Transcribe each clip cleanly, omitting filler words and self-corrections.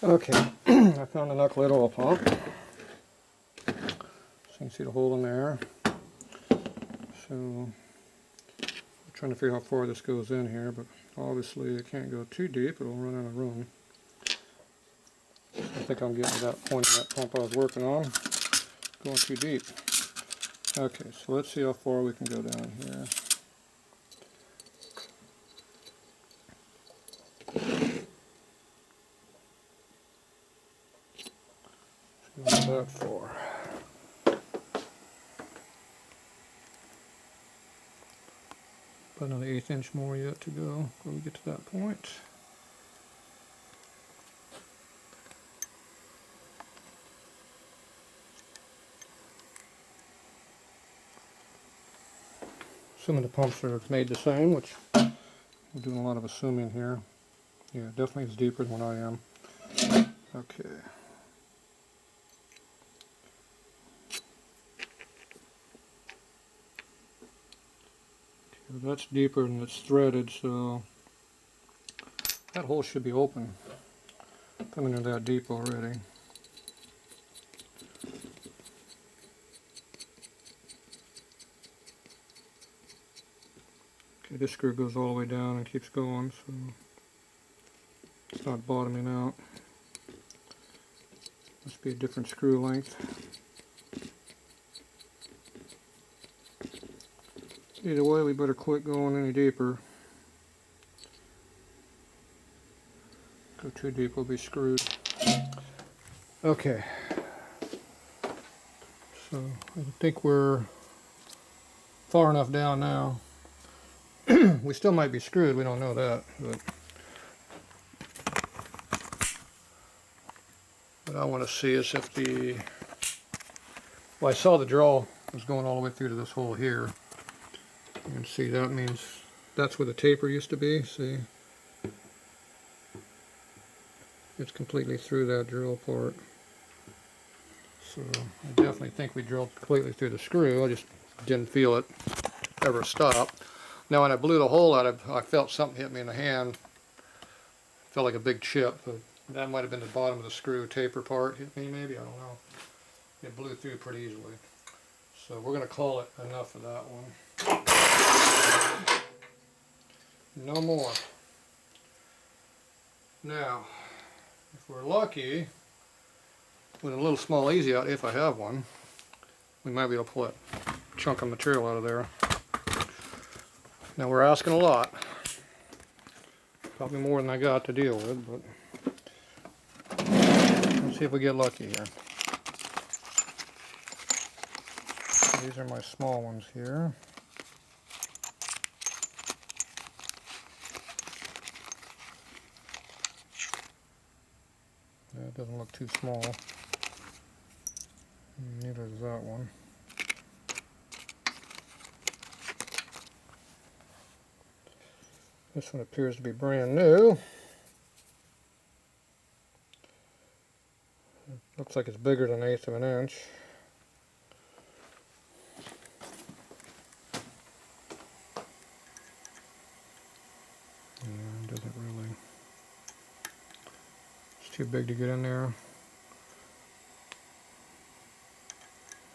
Okay, I found a knucklehead oil pump. So you can see the hole in there. So I'm trying to figure out how far this goes in here, but obviously it can't go too deep, it'll run out of room. I think I'm getting to that point in that pump I was working on, going too deep. Okay, so let's see how far we can go down here. Not that far. About another 1/8 inch more yet to go when we get to that point. Assuming the pumps are made the same, which we're doing a lot of assuming here. Yeah, definitely it's deeper than what I am. Okay. That's deeper than it's threaded, so that hole should be open. Coming in that deep already. Okay, this screw goes all the way down and keeps going, so it's not bottoming out. Must be a different screw length. Either way, we better quit going any deeper. Go too deep, we'll be screwed. Okay. So I think we're far enough down now. We still might be screwed, we don't know that. What I want to see is if the... Well, I saw the draw was going all the way through to this hole here. You can see that means that's where the taper used to be, see? It's completely through that drill part. So I definitely think we drilled completely through the screw, I just didn't feel it ever stop. Now when I blew the hole out, I felt something hit me in the hand. Felt like a big chip, but that might have been the bottom of the screw taper part hit me maybe, I don't know. It blew through pretty easily. So we're going to call it enough of that one. No more. Now, if we're lucky, with a little small easy out, if I have one, we might be able to pull that chunk of material out of there. Now we're asking a lot. Probably more than I got to deal with, but let's see if we get lucky here. These are my small ones here. That doesn't look too small. Neither does that one. This one appears to be brand new. It looks like it's bigger than 1/8 of an inch. Yeah, it doesn't really. It's too big to get in there.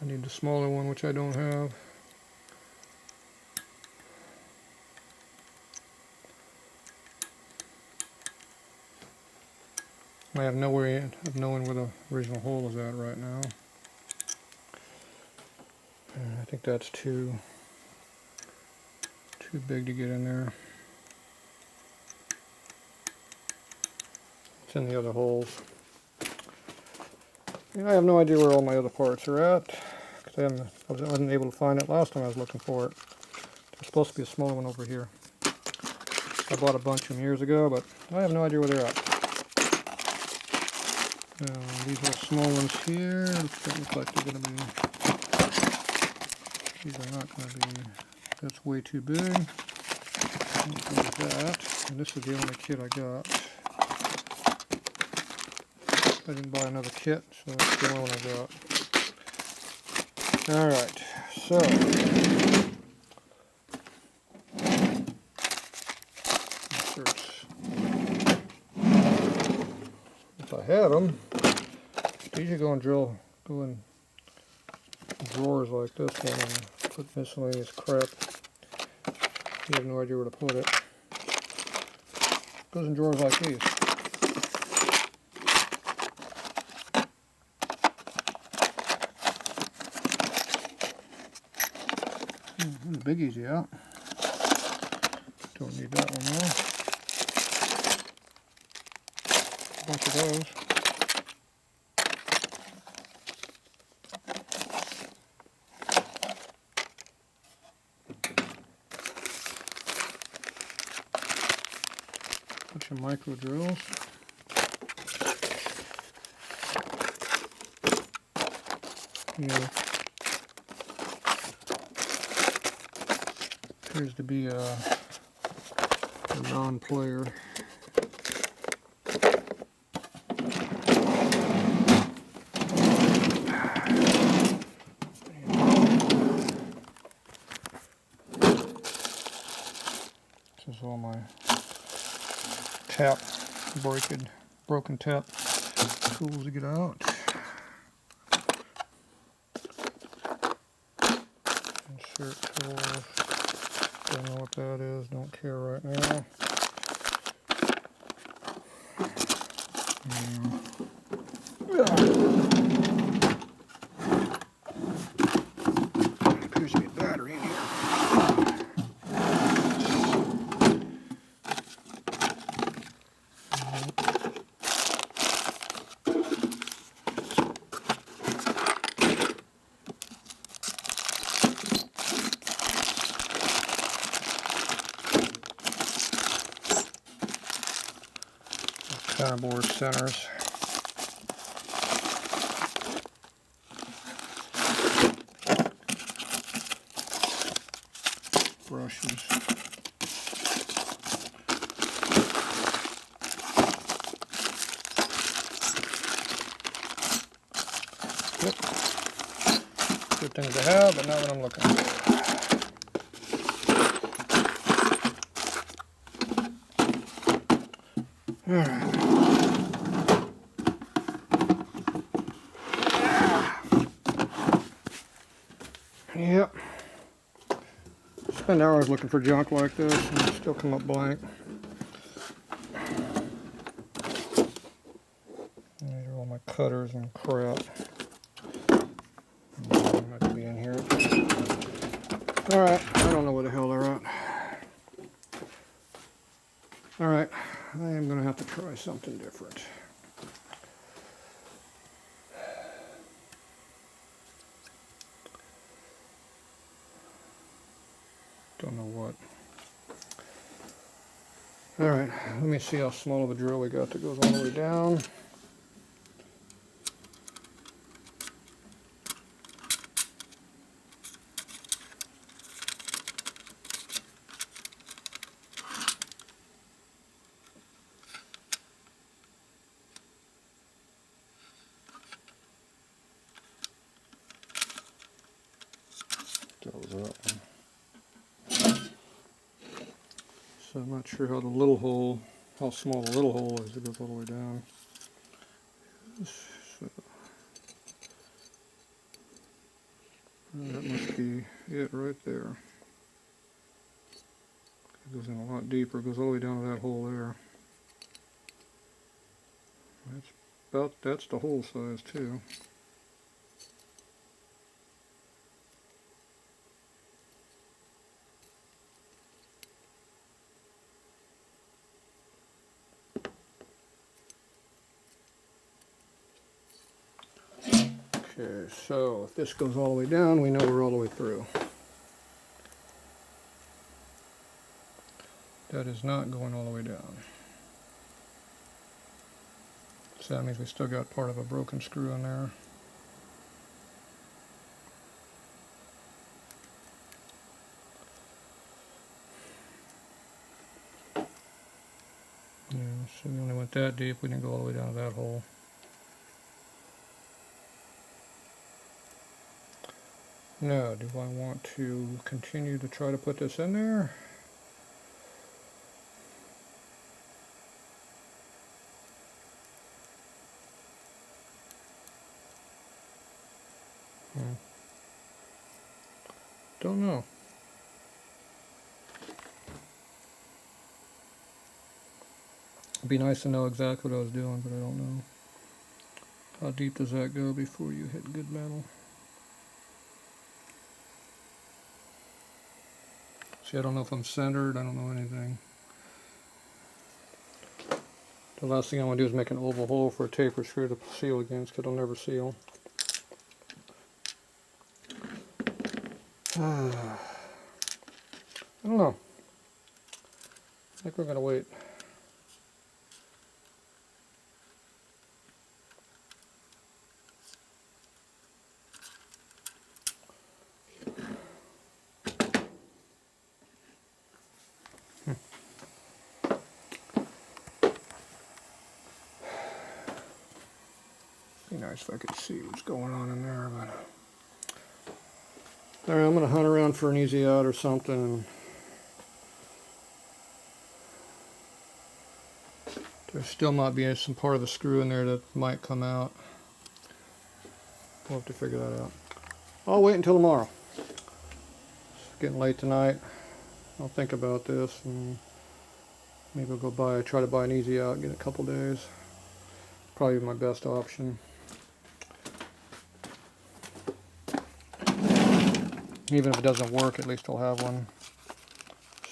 I need the smaller one, which I don't have. I have no way of knowing where the original hole is at right now. And I think that's too big to get in there. It's in the other holes. And I have no idea where all my other parts are at, because I wasn't able to find it last time I was looking for it. There's supposed to be a smaller one over here. I bought a bunch of them years ago, but I have no idea where they're at. These little small ones here, they look like they're going to be... These are not going to be... That's way too big. That. And this is the only kit I got. I didn't buy another kit, so that's the only one I got. Alright, so... if I had them, these you go in drawers like this one and put miscellaneous crap. You have no idea where to put it. Goes in drawers like these. The biggie's out. Don't need that one though. A bunch of those. Bunch of micro drills. Yeah. Appears to be a non-player. This is all my broken tap tools to get out. Insert tools. Don't know what that is. Don't care right now. Appears to be a battery in here. Cardboard centers. Brushes. Yep. Good things to have, but not what I'm looking for. Alright. Yep. Spend hours looking for junk like this and still come up blank. These are all my cutters and crap. Might be in here. Alright, I don't know where the hell they're at. Alright, I am going to have to try something different. Don't know what. Alright, let me see how small of a drill we got that goes all the way down. That was that one. So I'm not sure how how small the little hole is that goes all the way down. So, that must be it right there. It goes in a lot deeper. It goes all the way down to that hole there. That's the hole size too. Okay, so if this goes all the way down, we know we're all the way through. That is not going all the way down. So that means we still got part of a broken screw in there. Yeah, so we only went that deep, we didn't go all the way down to that hole. Now, do I want to continue to try to put this in there? Don't know. It'd be nice to know exactly what I was doing, but I don't know. How deep does that go before you hit good metal? See, I don't know if I'm centered. I don't know anything. The last thing I want to do is make an oval hole for a taper screw to seal against, because it'll never seal. I don't know. I think we're going to wait. Be nice if I could see what's going on in there, but alright, I'm gonna hunt around for an easy out or something. There still might be some part of the screw in there that might come out. We'll have to figure that out. I'll wait until tomorrow. It's getting late tonight. I'll think about this and maybe I'll try to buy an easy out, get a couple days. Probably my best option. Even if it doesn't work, at least I'll have one.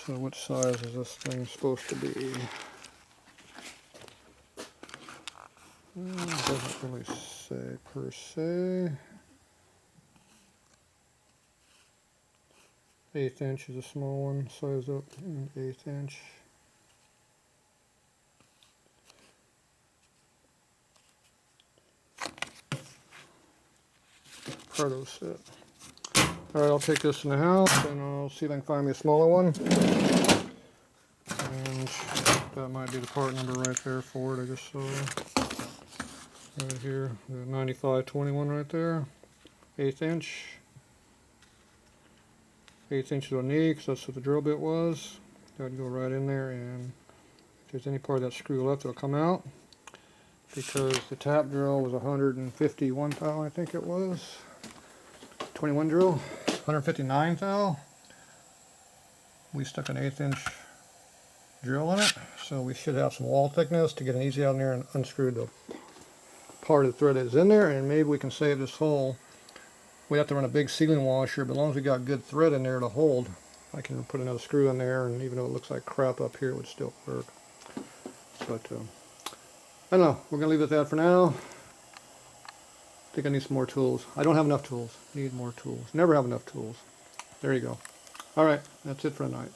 So what size is this thing supposed to be? It doesn't really say per se. 1/8 inch is a small one, size up an 1/8 inch. Proto set. Alright, I'll take this in the house and I'll see if I can find me a smaller one. And that might be the part number right there for it, I just saw. Right here, the 9521 right there. 1/8 inch. 1/8 inch is a knee, because that's what the drill bit was. That would go right in there, and if there's any part of that screw left, it'll come out. Because the tap drill was 151 thou, I think it was. 21 drill, 159 thou. We stuck an 1/8 inch drill in it, so we should have some wall thickness to get an easy out in there and unscrew the part of the thread that is in there, and maybe we can save this hole. We have to run a big sealing washer, but as long as we got good thread in there to hold, I can put another screw in there, and even though it looks like crap up here, it would still work. But I don't know, we're going to leave it at that for now. I think I need some more tools. I don't have enough tools. Need more tools. Never have enough tools. There you go. Alright, that's it for tonight.